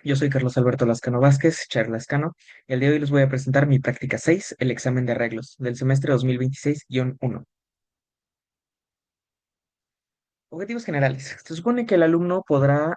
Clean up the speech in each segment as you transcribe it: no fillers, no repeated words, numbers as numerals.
Yo soy Carlos Alberto Lascano Vázquez, Chair Lascano, y el día de hoy les voy a presentar mi práctica 6, el examen de arreglos del semestre 2026-1. Objetivos generales. Se supone que el alumno podrá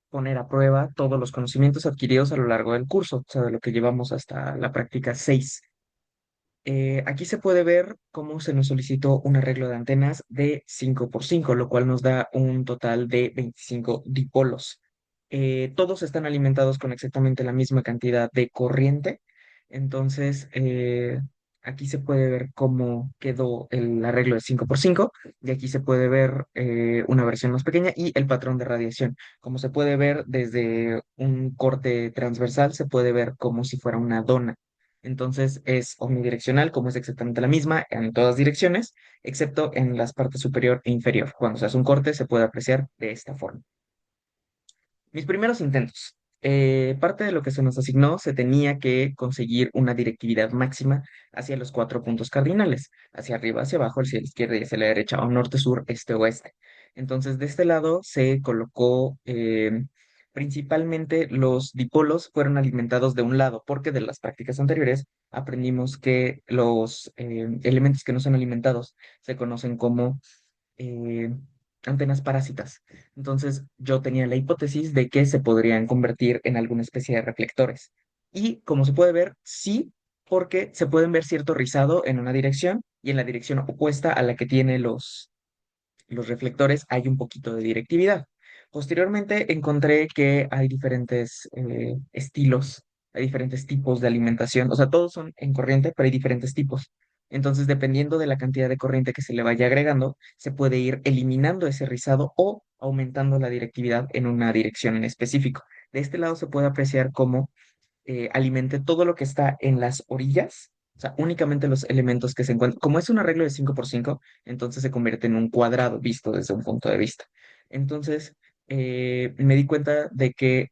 poner a prueba todos los conocimientos adquiridos a lo largo del curso, o sea, de lo que llevamos hasta la práctica 6. Aquí se puede ver cómo se nos solicitó un arreglo de antenas de 5 por 5, lo cual nos da un total de 25 dipolos. Todos están alimentados con exactamente la misma cantidad de corriente. Entonces, aquí se puede ver cómo quedó el arreglo de 5 por 5 y aquí se puede ver una versión más pequeña y el patrón de radiación. Como se puede ver desde un corte transversal, se puede ver como si fuera una dona. Entonces es omnidireccional, como es exactamente la misma en todas direcciones, excepto en las partes superior e inferior. Cuando se hace un corte, se puede apreciar de esta forma. Mis primeros intentos. Parte de lo que se nos asignó se tenía que conseguir una directividad máxima hacia los 4 puntos cardinales, hacia arriba, hacia abajo, hacia la izquierda y hacia la derecha, o norte, sur, este, oeste. Entonces, de este lado se colocó, principalmente los dipolos fueron alimentados de un lado, porque de las prácticas anteriores aprendimos que los elementos que no son alimentados se conocen como eh, antenas parásitas. Entonces yo tenía la hipótesis de que se podrían convertir en alguna especie de reflectores. Y como se puede ver, sí, porque se pueden ver cierto rizado en una dirección y en la dirección opuesta a la que tiene los reflectores hay un poquito de directividad. Posteriormente encontré que hay diferentes estilos, hay diferentes tipos de alimentación, o sea, todos son en corriente, pero hay diferentes tipos. Entonces, dependiendo de la cantidad de corriente que se le vaya agregando, se puede ir eliminando ese rizado o aumentando la directividad en una dirección en específico. De este lado se puede apreciar cómo alimente todo lo que está en las orillas, o sea, únicamente los elementos que se encuentran. Como es un arreglo de 5 por 5, entonces se convierte en un cuadrado visto desde un punto de vista. Entonces, me di cuenta de que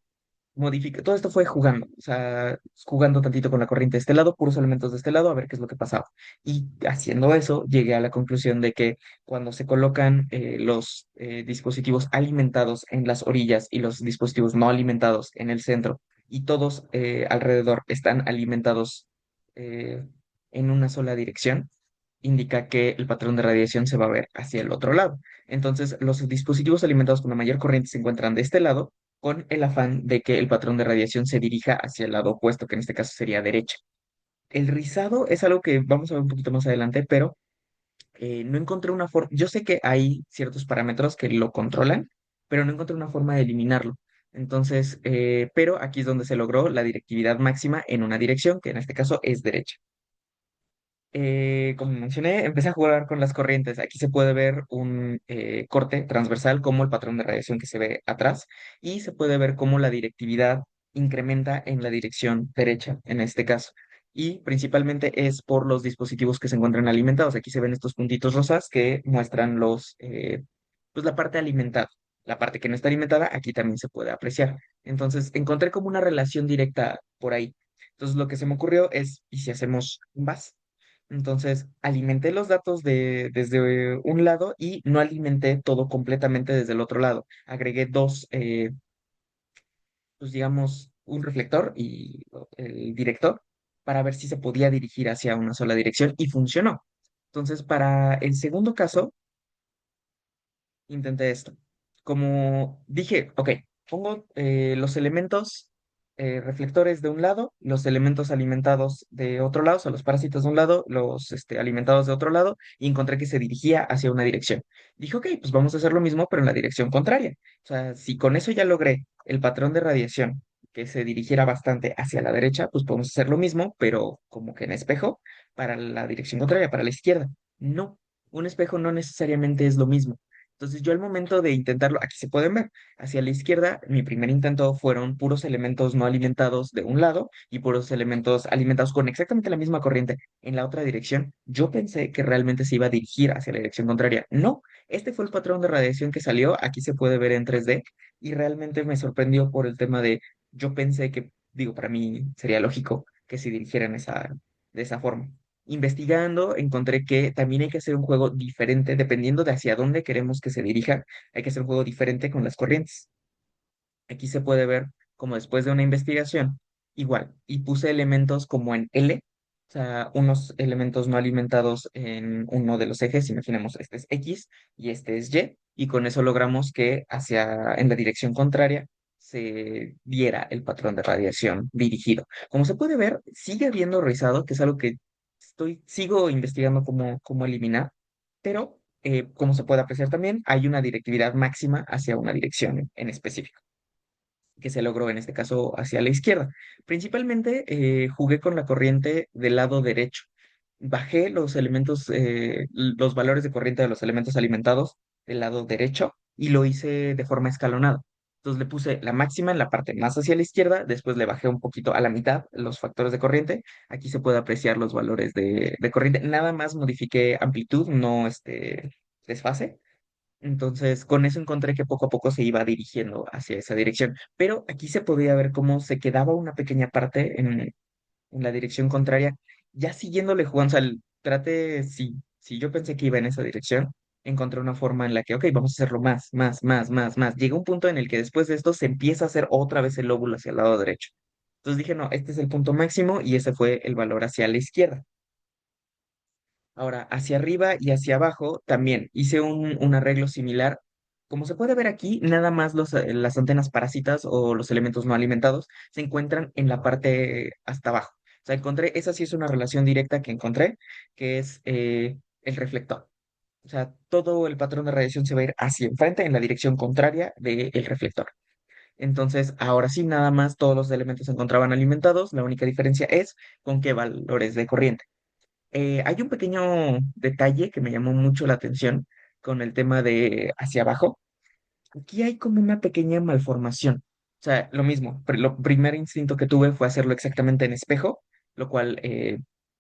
todo esto fue jugando, o sea, jugando tantito con la corriente de este lado, puros elementos de este lado, a ver qué es lo que pasaba. Y haciendo eso, llegué a la conclusión de que cuando se colocan los dispositivos alimentados en las orillas y los dispositivos no alimentados en el centro, y todos alrededor están alimentados eh, en una sola dirección, indica que el patrón de radiación se va a ver hacia el otro lado. Entonces, los dispositivos alimentados con la mayor corriente se encuentran de este lado, con el afán de que el patrón de radiación se dirija hacia el lado opuesto, que en este caso sería derecha. El rizado es algo que vamos a ver un poquito más adelante, pero no encontré una forma. Yo sé que hay ciertos parámetros que lo controlan, pero no encontré una forma de eliminarlo. Entonces, pero aquí es donde se logró la directividad máxima en una dirección, que en este caso es derecha. Como mencioné, empecé a jugar con las corrientes. Aquí se puede ver un corte transversal como el patrón de radiación que se ve atrás y se puede ver cómo la directividad incrementa en la dirección derecha en este caso. Y principalmente es por los dispositivos que se encuentran alimentados. Aquí se ven estos puntitos rosas que muestran pues la parte alimentada. La parte que no está alimentada, aquí también se puede apreciar. Entonces, encontré como una relación directa por ahí. Entonces, lo que se me ocurrió es, ¿y si hacemos ambas? Entonces, alimenté los datos desde un lado y no alimenté todo completamente desde el otro lado. Agregué dos, pues digamos, un reflector y el director para ver si se podía dirigir hacia una sola dirección y funcionó. Entonces, para el segundo caso, intenté esto. Como dije, ok, pongo los elementos reflectores de un lado, los elementos alimentados de otro lado, o sea, los parásitos de un lado, los alimentados de otro lado, y encontré que se dirigía hacia una dirección. Dije, ok, pues vamos a hacer lo mismo, pero en la dirección contraria. O sea, si con eso ya logré el patrón de radiación que se dirigiera bastante hacia la derecha, pues podemos hacer lo mismo, pero como que en espejo, para la dirección contraria, para la izquierda. No, un espejo no necesariamente es lo mismo. Entonces yo al momento de intentarlo, aquí se pueden ver, hacia la izquierda, mi primer intento fueron puros elementos no alimentados de un lado y puros elementos alimentados con exactamente la misma corriente en la otra dirección. Yo pensé que realmente se iba a dirigir hacia la dirección contraria. No, este fue el patrón de radiación que salió, aquí se puede ver en 3D y realmente me sorprendió por el tema de, yo pensé que, digo, para mí sería lógico que se dirigieran de esa forma. Investigando, encontré que también hay que hacer un juego diferente, dependiendo de hacia dónde queremos que se dirija, hay que hacer un juego diferente con las corrientes. Aquí se puede ver. como después de una investigación, igual, y puse elementos como en L, o sea, unos elementos no alimentados en uno de los ejes, imaginemos este es X y este es Y con eso logramos que en la dirección contraria, se diera el patrón de radiación dirigido. Como se puede ver, sigue habiendo rizado, que es algo que sigo investigando cómo eliminar, pero como se puede apreciar también, hay una directividad máxima hacia una dirección en específico, que se logró en este caso hacia la izquierda. Principalmente jugué con la corriente del lado derecho. Bajé los elementos, los valores de corriente de los elementos alimentados del lado derecho y lo hice de forma escalonada. Entonces le puse la máxima en la parte más hacia la izquierda, después le bajé un poquito a la mitad los factores de corriente. Aquí se puede apreciar los valores de corriente. Nada más modifiqué amplitud, no desfase. Entonces, con eso encontré que poco a poco se iba dirigiendo hacia esa dirección. Pero aquí se podía ver cómo se quedaba una pequeña parte en la dirección contraria, ya siguiéndole jugando. O sea, si yo pensé que iba en esa dirección, encontré una forma en la que, ok, vamos a hacerlo más, más, más, más, más. Llega un punto en el que después de esto se empieza a hacer otra vez el lóbulo hacia el lado derecho. Entonces dije, no, este es el punto máximo y ese fue el valor hacia la izquierda. Ahora, hacia arriba y hacia abajo también hice un arreglo similar. Como se puede ver aquí, nada más las antenas parásitas o los elementos no alimentados se encuentran en la parte hasta abajo. O sea, esa sí es una relación directa que encontré, que es el reflector. O sea, todo el patrón de radiación se va a ir hacia enfrente en la dirección contraria del reflector. Entonces, ahora sí, nada más todos los elementos se encontraban alimentados. La única diferencia es con qué valores de corriente. Hay un pequeño detalle que me llamó mucho la atención con el tema de hacia abajo. Aquí hay como una pequeña malformación. O sea, lo mismo, lo primer instinto que tuve fue hacerlo exactamente en espejo, lo cual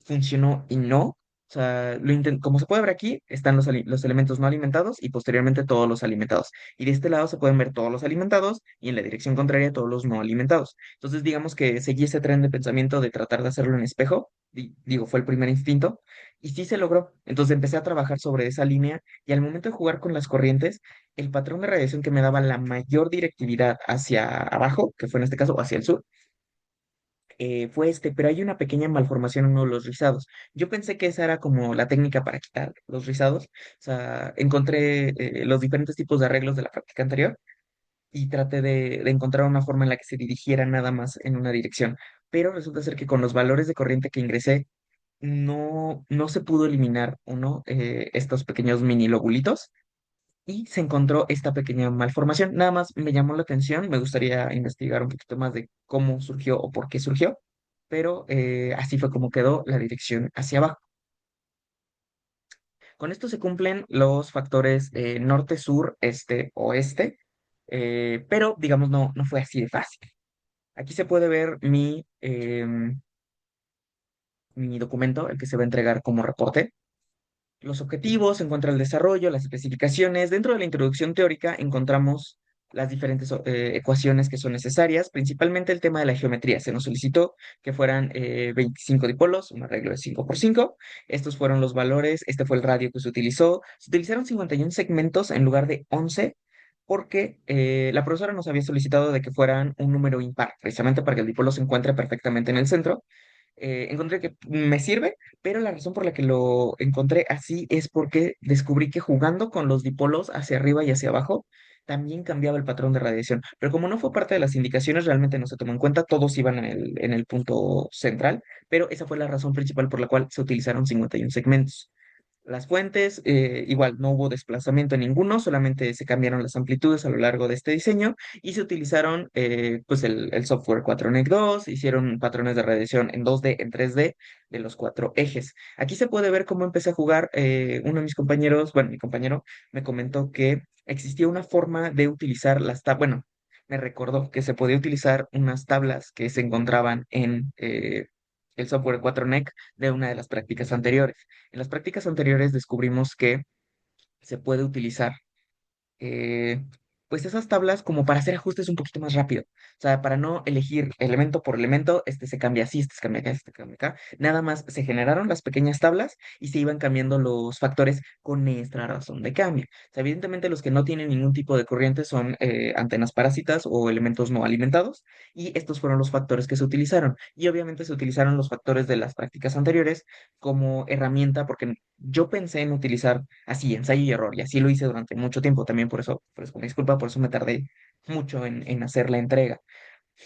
funcionó y no. O sea, como se puede ver aquí, están los elementos no alimentados y posteriormente todos los alimentados. Y de este lado se pueden ver todos los alimentados y en la dirección contraria todos los no alimentados. Entonces, digamos que seguí ese tren de pensamiento de tratar de hacerlo en espejo. Digo, fue el primer instinto. Y sí se logró. Entonces empecé a trabajar sobre esa línea y al momento de jugar con las corrientes, el patrón de radiación que me daba la mayor directividad hacia abajo, que fue en este caso hacia el sur, fue este, pero hay una pequeña malformación en uno de los rizados. Yo pensé que esa era como la técnica para quitar los rizados. O sea, encontré los diferentes tipos de arreglos de la práctica anterior y traté de encontrar una forma en la que se dirigiera nada más en una dirección. Pero resulta ser que con los valores de corriente que ingresé, no se pudo eliminar estos pequeños mini lobulitos y se encontró esta pequeña malformación. Nada más me llamó la atención, me gustaría investigar un poquito más de cómo surgió o por qué surgió, pero así fue como quedó la dirección hacia abajo. Con esto se cumplen los factores norte, sur, este, oeste, pero digamos no fue así de fácil. Aquí se puede ver mi documento, el que se va a entregar como reporte. Los objetivos, se encuentra el desarrollo, las especificaciones. Dentro de la introducción teórica encontramos las diferentes ecuaciones que son necesarias, principalmente el tema de la geometría. Se nos solicitó que fueran 25 dipolos, un arreglo de 5 por 5. Estos fueron los valores, este fue el radio que se utilizó. Se utilizaron 51 segmentos en lugar de 11 porque la profesora nos había solicitado de que fueran un número impar, precisamente para que el dipolo se encuentre perfectamente en el centro. Encontré que me sirve, pero la razón por la que lo encontré así es porque descubrí que jugando con los dipolos hacia arriba y hacia abajo, también cambiaba el patrón de radiación. Pero como no fue parte de las indicaciones, realmente no se tomó en cuenta, todos iban en el punto central, pero esa fue la razón principal por la cual se utilizaron 51 segmentos. Las fuentes, igual no hubo desplazamiento en ninguno, solamente se cambiaron las amplitudes a lo largo de este diseño y se utilizaron pues el software 4NEC 2, hicieron patrones de radiación en 2D, en 3D de los cuatro ejes. Aquí se puede ver cómo empecé a jugar. Uno de mis compañeros, bueno, mi compañero me comentó que existía una forma de utilizar bueno, me recordó que se podía utilizar unas tablas que se encontraban en el software 4NEC de una de las prácticas anteriores. En las prácticas anteriores descubrimos que se puede utilizar. pues esas tablas como para hacer ajustes un poquito más rápido. O sea, para no elegir elemento por elemento, este se cambia así, este se cambia acá, este se cambia acá. Nada más se generaron las pequeñas tablas y se iban cambiando los factores con esta razón de cambio. O sea, evidentemente los que no tienen ningún tipo de corriente son antenas parásitas o elementos no alimentados, y estos fueron los factores que se utilizaron. Y obviamente se utilizaron los factores de las prácticas anteriores como herramienta, porque yo pensé en utilizar así, ensayo y error, y así lo hice durante mucho tiempo también, por eso, una disculpa, por eso me tardé mucho en hacer la entrega,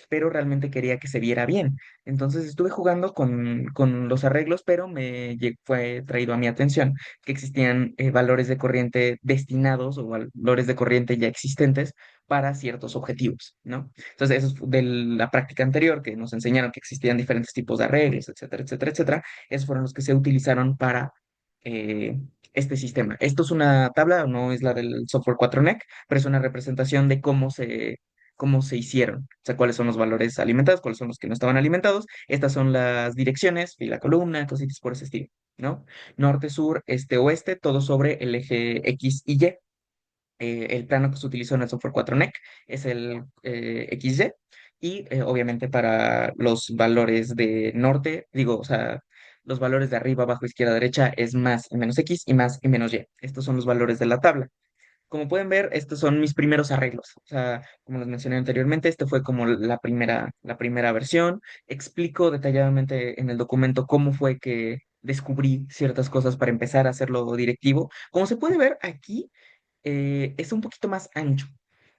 pero realmente quería que se viera bien. Entonces estuve jugando con los arreglos, pero fue traído a mi atención que existían valores de corriente destinados o valores de corriente ya existentes para ciertos objetivos, ¿no? Entonces, eso es de la práctica anterior, que nos enseñaron que existían diferentes tipos de arreglos, etcétera, etcétera, etcétera. Esos fueron los que se utilizaron para eh, este sistema. Esto es una tabla, no es la del software 4NEC, pero es una representación de cómo se hicieron, o sea, cuáles son los valores alimentados, cuáles son los que no estaban alimentados. Estas son las direcciones, fila, columna, cositas por ese estilo, ¿no? Norte, sur, este, oeste, todo sobre el eje X y Y. El plano que se utilizó en el software 4NEC es el XY, y obviamente para los valores de norte, digo, o sea, los valores de arriba, abajo, izquierda, derecha es más y menos X y más y menos Y. Estos son los valores de la tabla. Como pueden ver, estos son mis primeros arreglos. O sea, como les mencioné anteriormente, este fue como la primera versión. Explico detalladamente en el documento cómo fue que descubrí ciertas cosas para empezar a hacerlo directivo. Como se puede ver aquí, es un poquito más ancho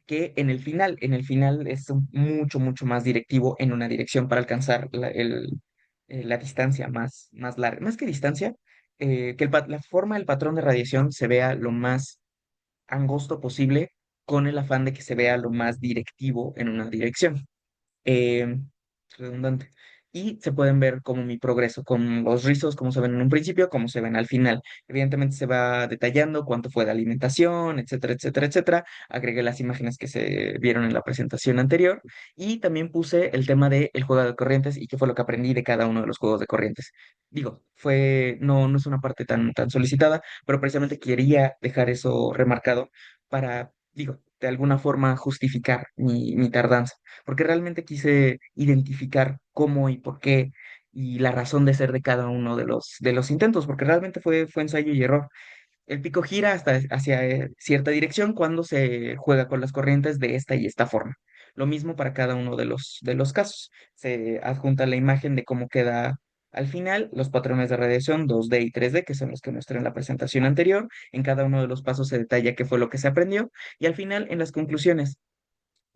que en el final. En el final es mucho, mucho más directivo en una dirección para alcanzar la distancia más larga. Más que distancia, que la forma del patrón de radiación se vea lo más angosto posible, con el afán de que se vea lo más directivo en una dirección. eh, Redundante. Y se pueden ver como mi progreso, con los rizos, como se ven en un principio, como se ven al final. Evidentemente se va detallando cuánto fue de alimentación, etcétera, etcétera, etcétera. Agregué las imágenes que se vieron en la presentación anterior, y también puse el tema del juego de corrientes y qué fue lo que aprendí de cada uno de los juegos de corrientes. Digo, no es una parte tan solicitada, pero precisamente quería dejar eso remarcado para, digo, de alguna forma justificar mi tardanza, porque realmente quise identificar cómo y por qué y la razón de ser de cada uno de los intentos, porque realmente fue ensayo y error. El pico gira hacia cierta dirección cuando se juega con las corrientes de esta y esta forma. Lo mismo para cada uno de los casos. Se adjunta la imagen de cómo queda al final los patrones de radiación 2D y 3D, que son los que mostré en la presentación anterior. En cada uno de los pasos se detalla qué fue lo que se aprendió, y al final, en las conclusiones,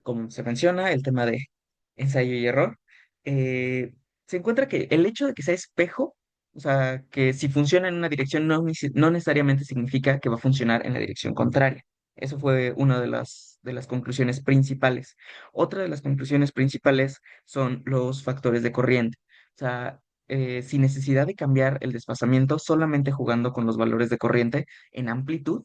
como se menciona, el tema de ensayo y error, eh, se encuentra que el hecho de que sea espejo, o sea, que si funciona en una dirección no necesariamente significa que va a funcionar en la dirección contraria. Eso fue una de las conclusiones principales. Otra de las conclusiones principales son los factores de corriente. O sea, sin necesidad de cambiar el desfasamiento, solamente jugando con los valores de corriente en amplitud,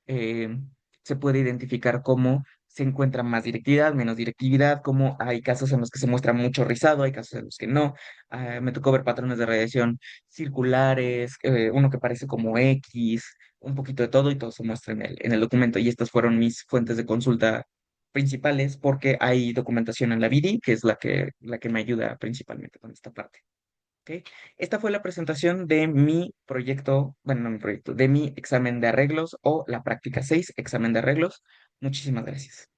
eh, se puede identificar cómo se encuentra más directividad, menos directividad, cómo hay casos en los que se muestra mucho rizado, hay casos en los que no. Me tocó ver patrones de radiación circulares, uno que parece como X, un poquito de todo, y todo se muestra en el documento. Y estas fueron mis fuentes de consulta principales, porque hay documentación en la BD, que es la que me ayuda principalmente con esta parte. ¿Ok? Esta fue la presentación de mi proyecto, bueno, no mi proyecto, de mi examen de arreglos, o la práctica 6 examen de arreglos. Muchísimas gracias.